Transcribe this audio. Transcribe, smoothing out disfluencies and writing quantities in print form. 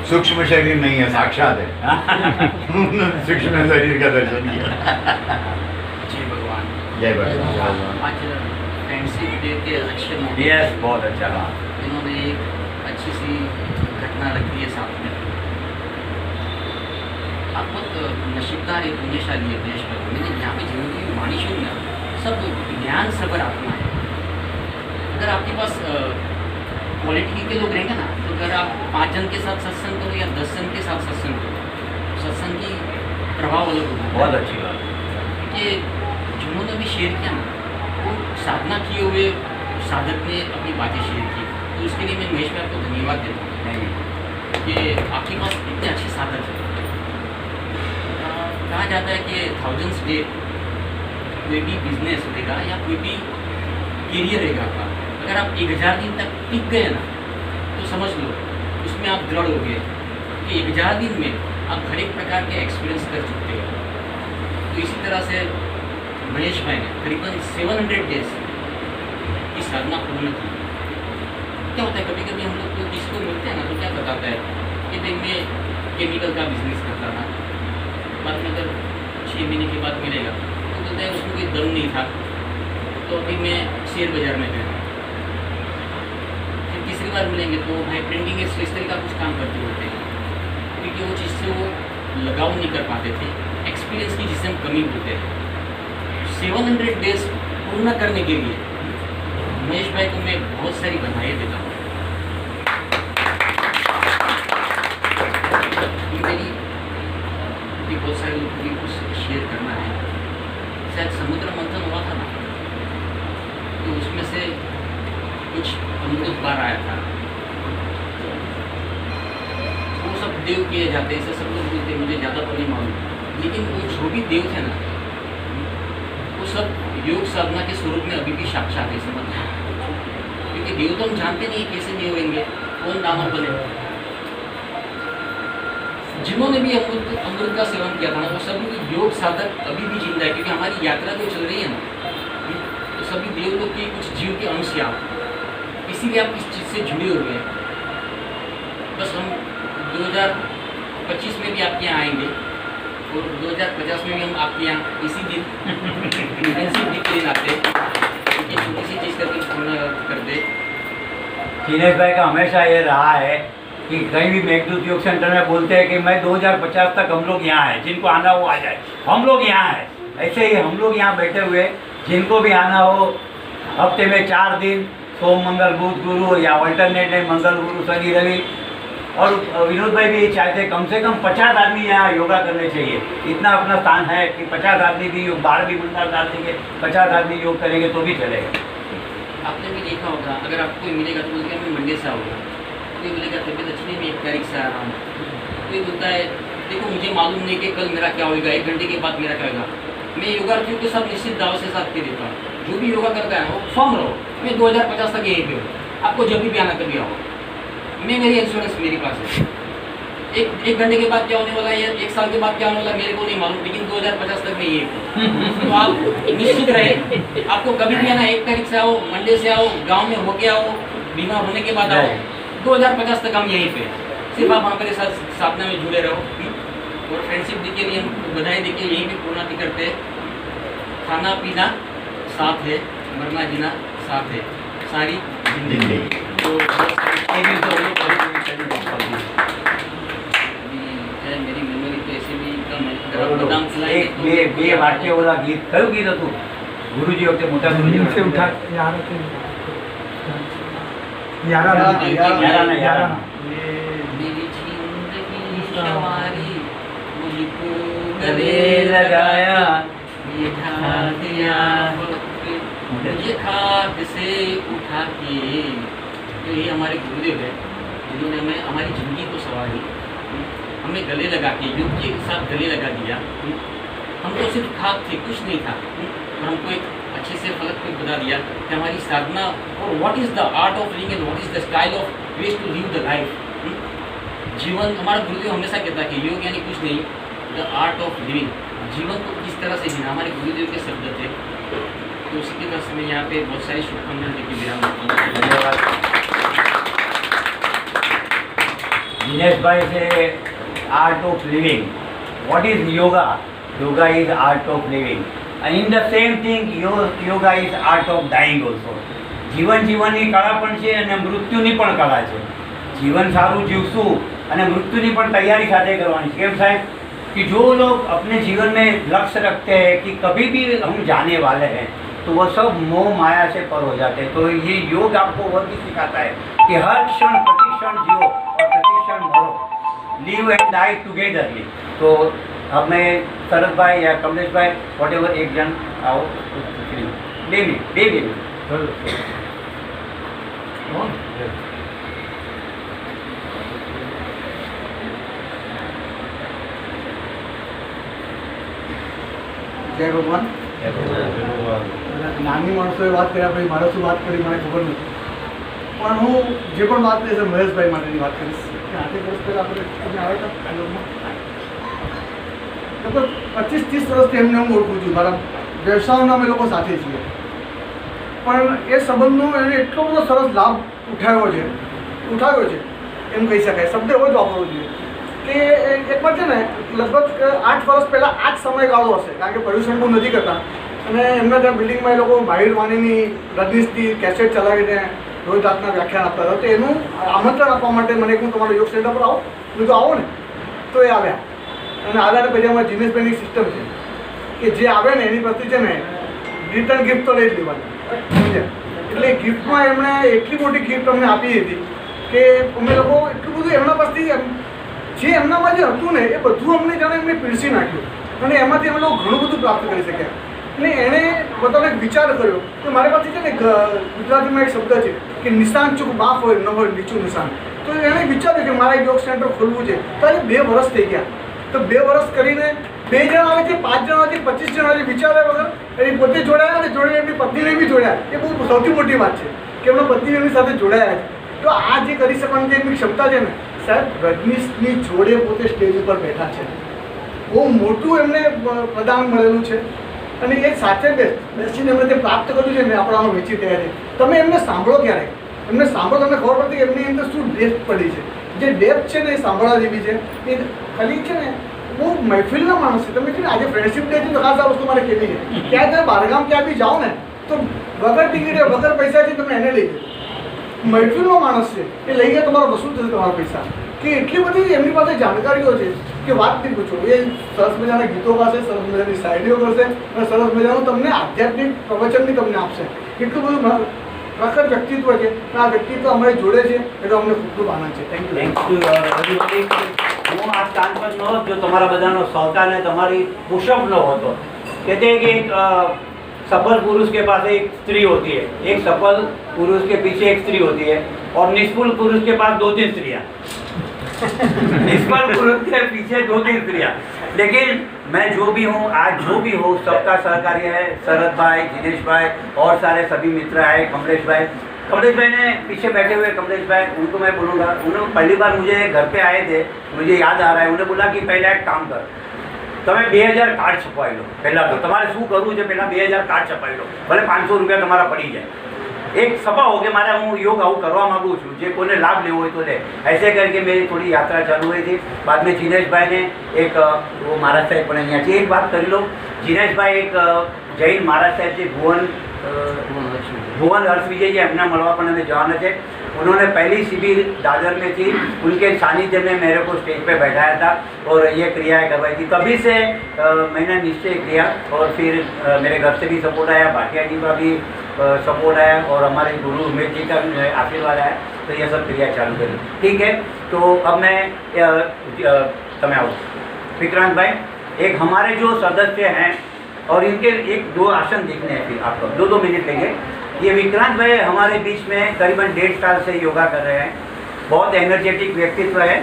सूक्ष्म शरीर नहीं है, साक्षात है। सूक्ष्म शरीर का दर्शन किया। जय भगवान। जय भगवान। आज फ्रेंडशिप डे के अच्छे मौके यस, बहुत अच्छा। हाँ, इन्होंने एक अच्छी सी घटना रखी है साथ में। आप बहुत नसीबदार एक पुण्यशाली है देश में। मैंने यहाँ पे जिंदगी मानी शुरू ना, सब ज्ञान सबर आत्मा है। अगर आपके पास क्वालिटी के लोग रहेंगे ना, तो अगर आप 5 जन के साथ सत्संग करो या 10 जन के साथ सत्संग करो, सत्संग की प्रभाव अलग होगा। बहुत अच्छी बात। कि जिन्होंने भी शेयर किया ना, वो साधना किए हुए साधक ने अपनी बातें शेयर की, तो उसके लिए मैं महेश भाई आपको धन्यवाद देता हूँ कि आपके पास इतने अच्छे साधक हैं। कहा जाता है कि थाउजेंड्स डे कोई भी बिजनेस रहेगा या कोई भी करियर रहेगा आपका, अगर आप 1000 दिन तक टिक गए ना, तो समझ लो उसमें आप दृढ़ हो गए कि 1000 दिन में आप हर एक प्रकार के एक्सपीरियंस कर चुके हो। तो इसी तरह से महेश भाई ने करीबन 700 डेज की साधना पूर्ण की। क्या होता है, कभी कभी हम लोग तो किसी को मिलते हैं ना, तो क्या बताता है कि भाई मैं केमिकल का बिजनेस करता था, बाद में अगर 6 महीने के बाद मिलेगा तो कहता है उसमें कोई दम नहीं था, तो अभी मैं शेयर बाजार में गया। फिर तीसरी बार मिलेंगे तो भाई प्रिंटिंग इस तरह का कुछ काम करते होते हैं, क्योंकि वो चीज़ से वो लगाव नहीं कर पाते थे, एक्सपीरियंस की जिससे हम कमी बोलते हैं। 700 डेज पूर्ण करने के लिए महेश भाई को मैं बहुत सारी बधाई देता हूँ। मेरी बहुत सारे लोगों को भी कुछ शेयर करना है। शायद समुद्र मंथन हुआ था ना, तो उसमें से कुछ अमृत बार आया था। वो सब देव किए जाते, ऐसे सब लोग बोलते, मुझे ज़्यादा तो नहीं मालूम, लेकिन वो जो भी देव थे ना, वो सब योग साधना के स्वरूप में अभी भी साक्षात है, समझ। क्योंकि देव तो हम जानते नहीं कैसे देव होंगे, कौन दानव बने। जिन्होंने भी अमृत का सेवन किया था ना, वो सभी योग साधक अभी भी जिंदा है, क्योंकि हमारी यात्रा जो चल रही है ना, तो सभी देव लोग के कुछ जीव के अंश हैं, इसीलिए आप इस चीज़ से जुड़े हुए हैं। बस हम 2025 में भी आपके यहाँ आएंगे और 2050 में भी हम आपके यहाँ इसी दिन ऐसी दिन आते हैं, क्योंकि छोटी सी चीज़ करके पूर्ण कर दे। दिनेश भाई का हमेशा ये रहा है कि कहीं भी मेघदूत योग सेंटर में बोलते हैं कि मैं 2050 तक हम लोग यहाँ हैं, जिनको आना हो आ जाए, हम लोग यहाँ हैं। ऐसे ही हम लोग यहाँ बैठे हुए, जिनको भी आना हो, हफ्ते में 4 दिन, सोम मंगल बुध गुरु या अल्टरनेट है मंगल गुरु शनि रवि। और विनोद भाई भी ये चाहते कम से कम 50 आदमी यहाँ योगा करने चाहिए। इतना अपना स्थान है कि 50 आदमी भी योग, 12 भी मंडल डाल देंगे, 50 आदमी योग करेंगे तो भी चलेगा। आपने भी देखा होगा, अगर आपको मिलेगा तो बोलते हैं मैं मंडे से आऊँगा, कोई बोलेगा तबियत अच्छी नहीं, मैं 1 तारीख से आ रहा हूँ, कोई बोलता है देखो मुझे मालूम नहीं कि कल मेरा क्या होगा, 1 घंटे के बाद मेरा क्या होगा। मैं योगार्थियों के साथ निश्चित दाव से साथ के देता हूँ, जो भी योगा करता है वो फॉर्म रहो, मैं 2050 तक यहीं पे हूँ, आपको जब भी आना कभी आओ, मैं मेरी इंश्योरेंस मेरे पास है। एक घंटे के बाद क्या होने वाला है, 1 साल के बाद क्या होने वाला है मेरे को नहीं मालूम, लेकिन 2050 तक मैं ये तो आप निश्चित रहे, आपको कभी भी आना, 1 तारीख से आओ, मंडे से आओ, गांव में होके आओ, बीमार होने के बाद आओ, 2050 तक हम यहीं पे, सिर्फ आप हमारे साथ साधना में जुड़े रहो। और फ्रेंडशिप डे के लिए हम बधाई देके यहीं पे पूर्णाति करते हैं। खाना पीना साथ है, मरना जीना साथ है, सारी जिंदगी। तो मेरी मेमोरी तो ऐसे भी बदाम खिलाएंगे। ये वाक्य बोला गीत कયું ગીત હતું ગુરુજી વખતે મોટા ગુરુજી से उठा यारा मेरी जिंदगी सवारी मुझको गले लगाया बिठा दिया मुझे खाक से उठा के। तो ये हमारे गुरुदेव है जिन्होंने हमें हमारी जिंदगी को सवारी, हमें गले लगा के योग के साथ गले लगा दिया। हम तो सिर्फ खाक थे, कुछ नहीं था, और हमको एक अच्छे से फलक पे बता दिया कि हमारी साधना और what is the art of living and what is the style of ways to live the life. जीवन, हमारा गुरुदेव हमेशा कहता है कि योग यानी कुछ नहीं, द आर्ट ऑफ लिविंग, जीवन को किस तरह से जीना, हमारे गुरुदेव के शब्द थे। तो उसी के तरह से मैं यहाँ पे बहुत सारी शुभकामनाएं लेके विराम देता हूँ। दिनेश भाई से art of living. What is yoga? Yoga is art of living. And in the same thing, yoga is art of dying also. જીવન જીવનની કળા પણ છે અને મૃત્યુની પણ કળા છે. જીવન સારું જીવશું અને મૃત્યુની પણ તૈયારી સાથે કરવાની છે. કેમ સાહેब कि जो लोग अपने जीवन में लक्ष्य रखते हैं कि कभी भी हम जाने वाले हैं तो वो सब मोह माया से पर हो जाते हैं. तो ये योग आपको वो भी सिखाता है कि हर क्षण प्रतिक्षण जियो और प्रतिक्षण मरो. Live and die togetherly. तो अब मैं शरद भाई या कमलेश भाई वॉट एवर एक जन आओ बेबी જય ભગવાન. નાની માણસોએ વાત કર્યા પછી મારે શું વાત કરી મને ખબર નથી, પણ હું જે પણ વાત કરીશ મહેશભાઈ માટેની વાત કરીશ કે 8 વર્ષ પહેલાં આપણે આવ્યા હતા લોકમાં લગભગ 25-30 વર્ષથી એમને હું ઓળખું છું. મારા વ્યવસાયના અમે લોકો સાથે છીએ, પણ એ સંબંધનો એને એટલો બધો સરસ લાભ ઉઠાવ્યો છે એમ કહી શકાય. શબ્દ એવો જ વાપરવો જોઈએ કે એકવાર છે ને લગભગ 8 વર્ષ પહેલાં આ જ સમયગાળો હશે, કારણ કે પ્રદૂષણ બહુ નજીક હતા અને એમના ત્યાં બિલ્ડિંગમાં એ લોકો મહાવીર વાણીની રજનીશથી કેસેટ ચલાવીને રોજ રાતના વ્યાખ્યાન આપતા હતા. તો એનું આમંત્રણ આપવા માટે મને હું તમારા યોગ સેન્ટર પર આવો, મેં તો આવો ને. તો એ આવ્યા અને આવ્યા પછી અમારા જીનેશભાઈની સિસ્ટમ છે કે જે આવે ને એની પ્રતિ છે ને રિટર્ન ગિફ્ટ તો લઈ જ લેવાની. એટલે ગિફ્ટમાં એમણે એટલી મોટી ગિફ્ટ અમને આપી હતી કે અમે લોકો એટલું બધું એમના પાસેથી જે એમનામાં જે હતું ને એ બધું અમને જાણે એમને પીરસી નાખ્યું અને એમાંથી અમે લોકો ઘણું બધું પ્રાપ્ત કરી શક્યા. એટલે એણે પોતાનો એક વિચાર કર્યો કે મારી પાસે છે ને ગુજરાતીમાં એક શબ્દ છે કે નિશાન ચૂક બાફ હોય ન હોય નીચું નિશાન. તો એણે વિચાર્યું કે મારે યોગ સેન્ટર ખોલવું છે. તો આજે 2 વર્ષ થઈ ગયા. તો 2 વર્ષ કરીને 2 જણ આવે છે, 5 જણ આવે છે, 25 જણ આવે છે, વિચાર્યા વગર એની પોતે જોડાયા અને જોડે એમની પત્નીને બી જોડ્યા. એ બહુ સૌથી મોટી વાત છે કે એમના પત્ની એમની સાથે જોડાયા છે. તો આ જે કરી શકવાની જે એમની ક્ષમતા છે ને સાહેબ, રજનીશની જોડે પોતે સ્ટેજ ઉપર બેઠા છે. બહુ મોટું એમને પ્રદાન મળેલું છે અને એ સાથે બેસીને એમણે જે પ્રાપ્ત કર્યું છે ને આપણામાં વેચી રહ્યા છે. તમે એમને સાંભળો ક્યારેક, એમને સાંભળો, તમને ખબર પડતી કે એમની અંદર શું ડેપ્થ પડી છે. જે ડેપ્થ છે ને એ સાંભળવા જેવી છે. એ ખાલી છે ને બહુ મહેફિલના માણસ છે. તમે છે ને આજે ફ્રેન્ડશિપ ડે છે તો ખાસ આ વસ્તુ મારે કહેવી છે. ક્યાં તમે બહારગામ ક્યાં બી જાઓ ને તો વગર ટિકિટે વગર પૈસાથી તમે એને લઈ જાઓ. મહેફિલનો માણસ છે, એ લઈ ગયા તમારો વસૂલ થશે તમારા પૈસા. કે એટલી બધી એમની પાસે જાણકારીઓ છે કે વાત નહીં પૂછો. એ સરસ મજાના ગીતો ગાશે, સરસ મજાની શાયરીઓ કરશે અને સરસ મજાનું તમને આધ્યાત્મિક પ્રવચનની તમને આપશે. એટલું બધું પ્રખર વ્યક્તિત્વ છે. આ વ્યક્તિત્વ અમારી જોડે છે એટલે અમને ખૂબ ખૂબ આનંદ છે. Thank you. હું આ સ્થાન પર ન હોત જો તમારા બધાનો સહકાર ને તમારી પુશઅપ ન હોતો. कहते हैं कि एक सफल पुरुष के पास एक स्त्री होती है, एक सफल पुरुष के पीछे एक स्त्री होती है और निष्फल पुरुष के पास 2-3 स्त्रियाँ. निष्फल पुरुष के पीछे 2-3 स्त्रियाँ. लेकिन मैं जो भी हूँ आज जो भी हूँ सबका सहकार्य है. शरद भाई, दिनेश भाई और सारे सभी मित्र आए. कमलेश भाई ने पीछे बैठे हुए कमलेश भाई, उनको मैं बोलूँगा. उन्होंने पहली बार मुझे घर पे आए थे, मुझे याद आ रहा है. उन्होंने बोला कि पहले एक काम कर, તમે 2000 કાર્ડ છપાવી લો. પહેલાં તો તમારે શું કરવું છે, પહેલાં 2000 કાર્ડ છપાવી લો, ભલે 500 રૂપિયા તમારા પડી જાય. एक सभा हो गया मारा हूँ योग आऊँ करवा मांगू छूँ जे कोने लाभ लेवो हो तो ले. ऐसे करके मेरी थोड़ी यात्रा चालू हुई थी. बाद में जिनेश भाई ने एक वो महाराज साहेब पण अहींया एक बात करी लो. जिनेश भाई एक जैन महाराज साहेब છે भुवन हर्ष विजय जी एमना मलवा पण हमें जवाना है. उन्होंने पहली शिविर दादर में थी, उनके सानिध्य में मेरे को स्टेज पे बैठाया था और ये क्रियाएं करवाई थी. तभी से मैंने निश्चय किया और फिर मेरे घर से भी सपोर्ट आया, भाटिया जी का भी सपोर्ट आया और हमारे गुरु उमेश जी का भी आशीर्वाद आया. तो ये सब क्रिया चालू करी. ठीक है, तो अब मैं समय आओ विक्रांत भाई, एक हमारे जो सदस्य हैं और इनके 1-2 आसन देखने हैं. फिर आपको 2-2 मिनट लेंगे. ये विक्रांत भाई हमारे बीच में करीबन 1.5 साल से योगा कर रहे हैं. बहुत एनर्जेटिक व्यक्तित्व है